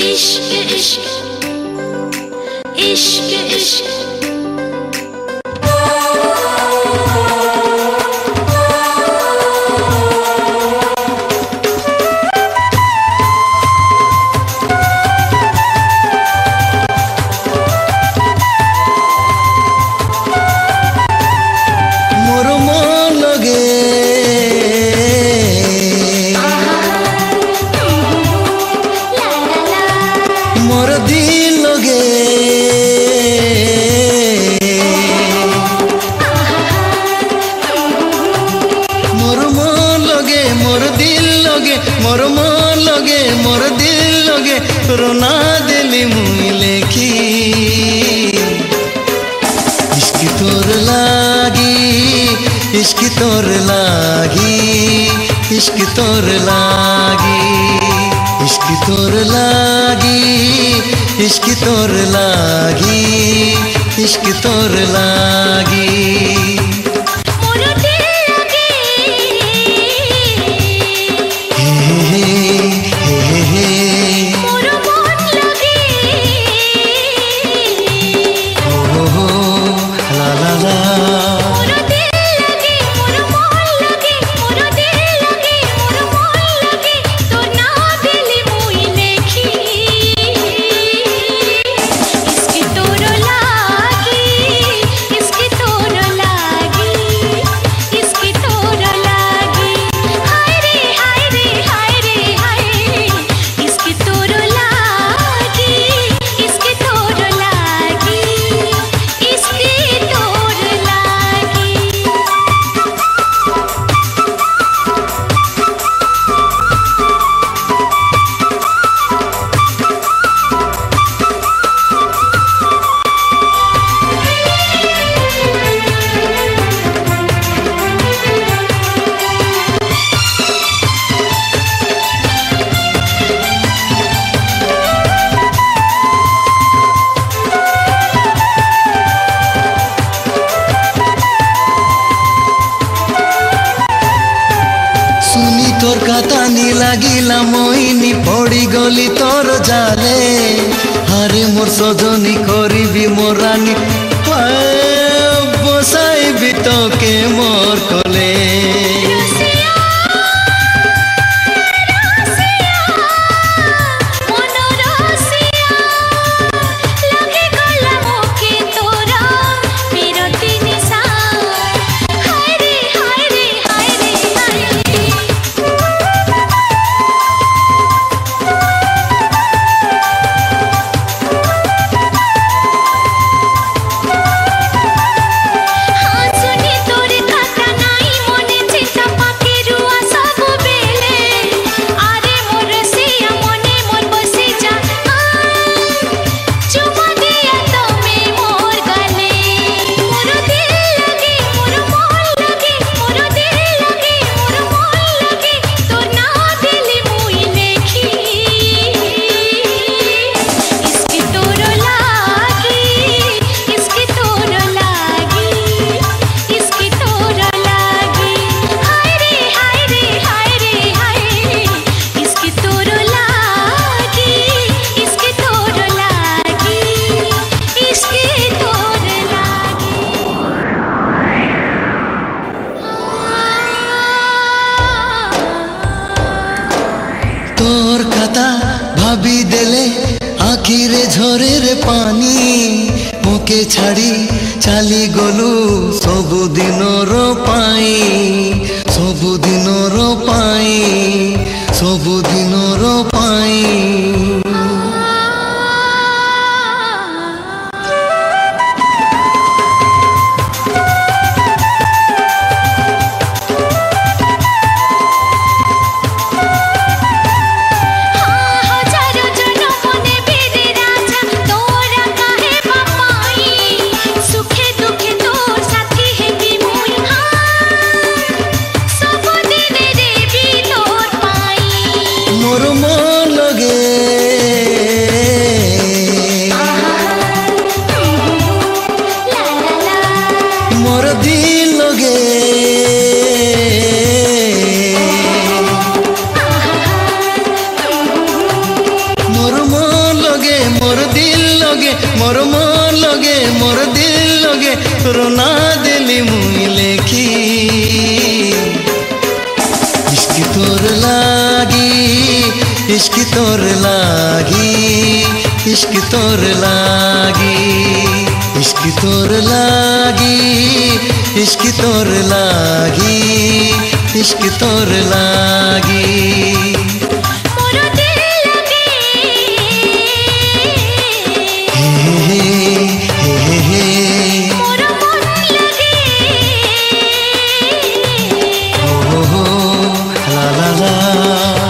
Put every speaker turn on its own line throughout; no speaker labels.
इश्क इश्क इश्क इश्क
मोर दिल लगे मोर मन लगे मोर दिल लगे मोर मन लगे मोर दिल लगे रोना दिली मुई लेखी इश्क तोर लागी इश्क तोर लागी इश्क तोर लागी इश्क तोर लागी इश्क तोर लागी इश्क तोर लागी
मोर दिल लगे मोर मन लगे
हो ला ला ला
मोर दिल लगे मोर मन लगे मोर दिल लगे मोर मन लगे तो ना दिली मुई लेखी इश्क तोर लागी इश्क तोर लागी इश्क तोर लागी हाय रे हाय रे हाय रे हाय इश्क तोर लागी इश्क तोर लागी इश्क तोर लागी
सुनी तोर कातानी लागिला मोइनी पड़ी गली तोर जाले हारे मोर सजनी करिबी मोर रानी बसाइबी तोके मोर कोले
रसिया रसिया मन रसिया लगे गला मोके तोरा बिरती निशा हाय रे हाय रे हाय रे हाय हाँ सुनी तोरे कथा नाई मने चिंता पाके रुआ सब बेले आरे मोर सिया मने मोर बसे जा चुमा दिया तमे मोर गले मोर दिल लगे मोर मन लगे मोर दिल लगे मोर मन लगे तो ना दिली मुई लेखी इश्क तोर लागी इश्क तोर लागी इश्क तोर लागी हाय रे हाय रे हाय रे हाय इश्क तोर लागी इश्क तोर लागी इश्क तोर लागी
तोर कथा भाभी देले आखिरे झरे रे पानी मोके छाड़ी चाली गलु सबु दिनर पाई सबु दिनर पाई सबु दिनर पाई
हजारो जनम ने बेरे राजा तोरा काहे बापाई सुखे दुखे तोर साथी है भी मुई सब दिन रे भी तोर पाई
मोर मन लगे मोर दिल लगे मोर मन लगे मोर दिल लगे रोना दिली मुई लेखी इश्क तोर लागी इश्क तोर लागी इश्क तोर लागी इश्क तोर लागी इश्क तोर लागी इश्क तोर लागी
मोरो दिल लगे मोरो मन लगे
हो ला ला ला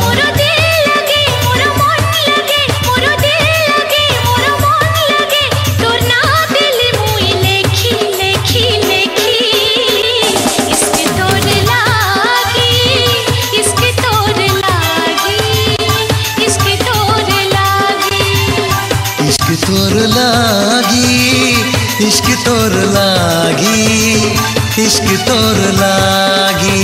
मोरो दिल लगे मोरो मन लगे मोरो दिल लगे मोरो मन लगे तोर ना दिल मुई लेखी लेखी लेखी इश्क तोर लागी इश्क तोर लागी इश्क तोर लागी
इश्क तोर लागी इश्क तोर लागी इश्क तोर लागी